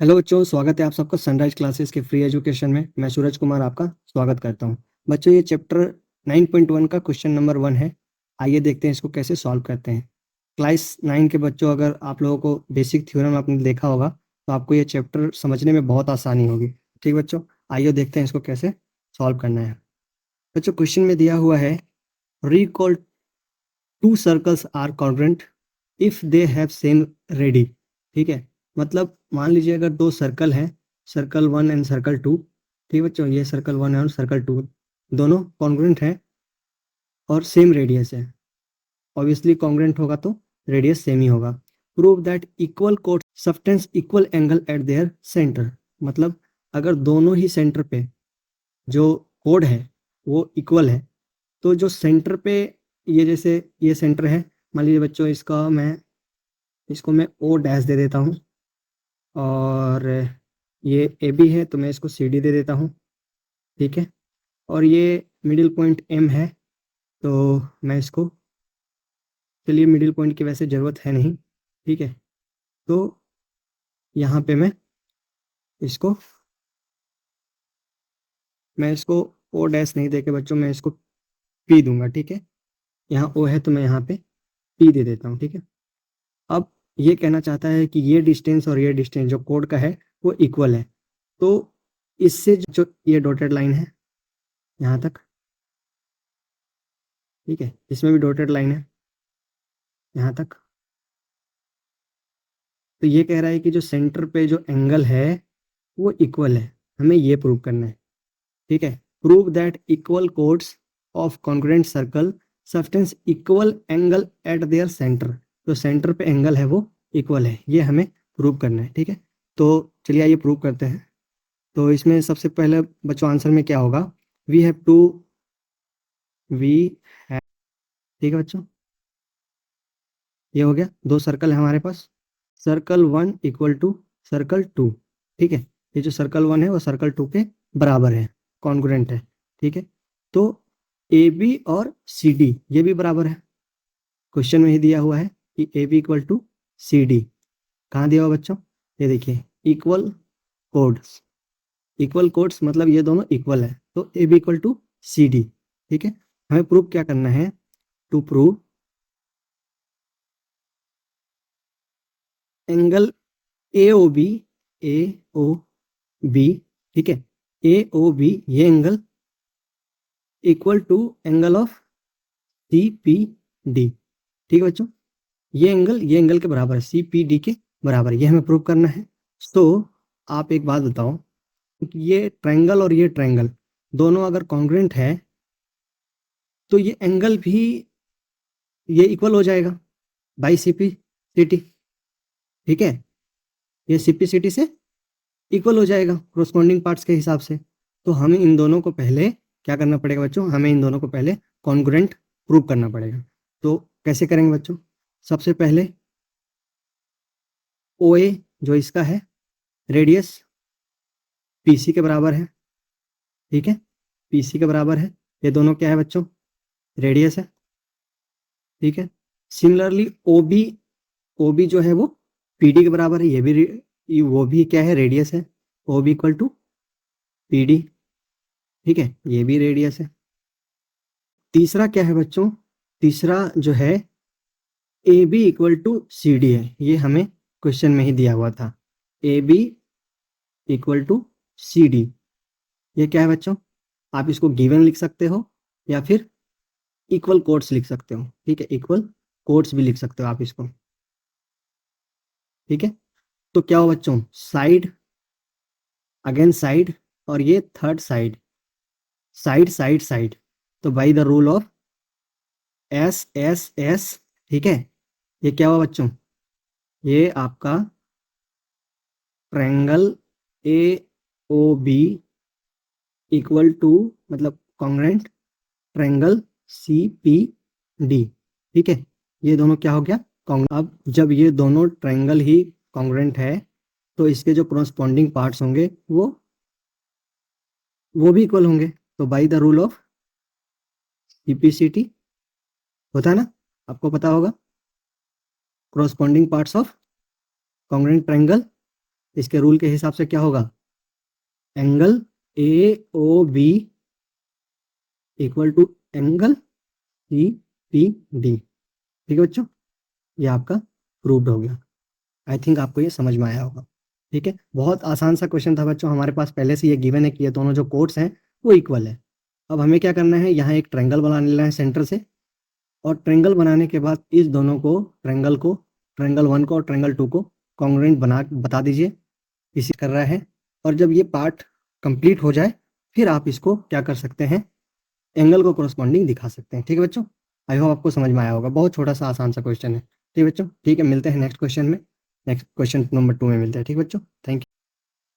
Hello बच्चों, स्वागत है आप सबका सनराइज क्लासेस के फ्री एजुकेशन में। मैं सूरज कुमार आपका स्वागत करता हूं। बच्चों, ये चैप्टर 9.1 का क्वेश्चन नंबर 1 है। आइए देखते हैं इसको कैसे सॉल्व करते हैं। क्लास 9 के बच्चों, अगर आप लोगों को बेसिक थ्योरम आपने देखा होगा तो आपको ये चैप्टर समझने में बहुत आसानी होगी। ठीक बच्चों, आइए देखते हैं इसको कैसे सॉल्व करना है। बच्चों, क्वेश्चन में दिया हुआ है recall two circles are congruent if they have same radii. ठीक है, मतलब मान लीजिए अगर दो सर्कल हैं, सर्कल 1 एंड सर्कल 2। ठीक है बच्चों, ये सर्कल 1 है और सर्कल 2 दोनों कॉन्ग्रुएंट हैं और सेम रेडियस है। ऑब्वियसली कॉन्ग्रुएंट होगा तो रेडियस सेम ही होगा। Prove that equal code substance equal angle eight there centre. मतलब अगर दोनों ही सेंटर पे जो कोड है वो इक्वल है, तो जो सेंटर पे, ये जैसे ये सेंटर है, मान लीजिए बच्चों इसको मैं ओ डैश दे देता हूँ, और ये ए बी है तो मैं इसको सी डी दे देता हूँ। ठीक है, और ये मिडिल पॉइंट एम है तो मैं इसको, चलिए मिडिल पॉइंट की वैसे ज़रूरत है नहीं। ठीक है, तो यहाँ पे मैं इसको ओ डैश नहीं देके बच्चों मैं इसको पी दूंगा। ठीक है, यहाँ ओ है तो मैं यहाँ पे पी दे देता हूँ। ठीक है, अब ये कहना चाहता है कि ये डिस्टेंस और ये डिस्टेंस जो कोड का है वो इक्वल है। तो इससे जो ये डॉटेड लाइन है यहाँ तक, ठीक है, इसमें भी डॉटेड लाइन है यहाँ तक, तो ये कह रहा है कि जो सेंटर पे जो एंगल है वो इक्वल है। हमें ये प्रूव करना है। ठीक है, prove that equal codes of congruent circle substance equal angle eight there centre. जो सेंटर पे एंगल है वो इक्वल है, ये हमें प्रूव करना है। ठीक है, तो चलिए आइए प्रूव करते हैं। तो इसमें सबसे पहले बच्चों आंसर में क्या होगा, वी हैव टू वी है। ठीक है बच्चों, ये हो गया, दो सर्कल है हमारे पास, सर्कल 1 इक्वल टू सर्कल 2। ठीक है, ये जो सर्कल 1 है वो सर्कल 2 के बराबर है, कॉन्ग्रुएंट है। ठीक है, तो ए बी और सी डी ये भी बराबर है। क्वेश्चन में ही दिया हुआ है कि A B equal to C D. कहाँ दिया हुआ बच्चों, ये देखिए, इक्वल कोड्स। इक्वल कोड्स मतलब ये दोनों इक्वल है, तो A B equal to C D. ठीक है, हमें प्रूव क्या करना है, to prove angle A O B, A O B, ठीक है, ए ओ बी ये angle equal to angle of C P D. ठीक है बच्चों, ये एंगल के बराबर है, सी पी डी के बराबर है, ये हमें प्रूव करना है। तो आप एक बात बताओ, ये ट्रायंगल और ये ट्रायंगल दोनों अगर कॉन्ग्रुएंट है तो ये एंगल भी ये इक्वल हो जाएगा by C P C T. ठीक है, ये सी पी सी टी से इक्वल हो जाएगा कोरोस्पोंडिंग पार्ट्स के हिसाब से। तो हमें इन दोनों को पहले क्या करना पड़ेगा बच्चों, हमें इन दोनों को पहले कॉन्ग्रुएंट प्रूव करना पड़ेगा। तो कैसे करेंगे बच्चों, सबसे पहले ओ ए जो इसका है रेडियस पी सी के बराबर है। ठीक है, पी सी के बराबर है, ये दोनों क्या है बच्चों, रेडियस है। ठीक है, सिमिलरली ओ बी जो है वो पी डी के बराबर है, वो भी क्या है, रेडियस है। O B equal to P D. ठीक है, ये भी रेडियस है। तीसरा क्या है बच्चों, तीसरा जो है A B equal to C D है, ये हमें क्वेश्चन में ही दिया हुआ था, A B equal to C D. ये क्या है बच्चों, आप इसको गिवन लिख सकते हो या फिर इक्वल कोट्स लिख सकते हो। ठीक है, इक्वल कोट्स भी लिख सकते हो आप इसको। ठीक है, तो क्या हो बच्चों, साइड अगेन साइड, और ये third side, side side side, तो by the rule of S S S. ठीक है, ये क्या हुआ बच्चों, ये आपका triangle A O B equal to, मतलब congruent triangle C P D. ठीक है, ये दोनों क्या हो गया, अब जब ये दोनों ट्रायंगल ही कॉन्ग्रुएंट है तो इसके जो कोरोस्पोंडिंग पार्ट्स होंगे वो भी इक्वल होंगे। तो by the rule of CPCT होता है ना, आपको पता होगा, corresponding parts of congruent triangle इसके रूल के हिसाब से क्या होगा, angle A O B equal to angle C P D. ठीक है बच्चों, ये आपका प्रूव्ड हो गया। आई थिंक आपको ये समझ में आया होगा। ठीक है, बहुत आसान सा क्वेश्चन था बच्चों, हमारे पास पहले से ये गिवन है कि ये दोनों जो कोड्स हैं वो इक्वल है। अब हमें क्या करना है, यहाँ एक ट्रायंगल बना लेना है सेंटर से, और ट्रायंगल बनाने के बाद इस दोनों को, ट्रायंगल 1 को और ट्रायंगल 2 को कॉन्ग्रुएंट बता दीजिए, इसी कर रहा है। और जब ये पार्ट कंप्लीट हो जाए फिर आप इसको क्या कर सकते हैं, एंगल को कोरस्पॉन्डिंग दिखा सकते हैं। ठीक है बच्चों, आई होप आपको समझ में आया होगा। बहुत छोटा सा आसान सा क्वेश्चन है। ठीक है बच्चों, ठीक है, मिलते हैं नेक्स्ट क्वेश्चन में, नेक्स्ट क्वेश्चन नंबर 2 में मिलते हैं। ठीक है बच्चों, थैंक यू।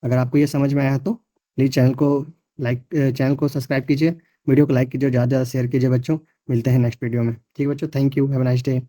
अगर आपको ये समझ में आया तो प्लीज़ चैनल को सब्सक्राइब कीजिए, वीडियो को लाइक कीजिए, ज़्यादा से ज़्यादा शेयर कीजिए बच्चों। मिलते हैं नेक्स्ट वीडियो में। ठीक है बच्चों, thank you, have a nice day.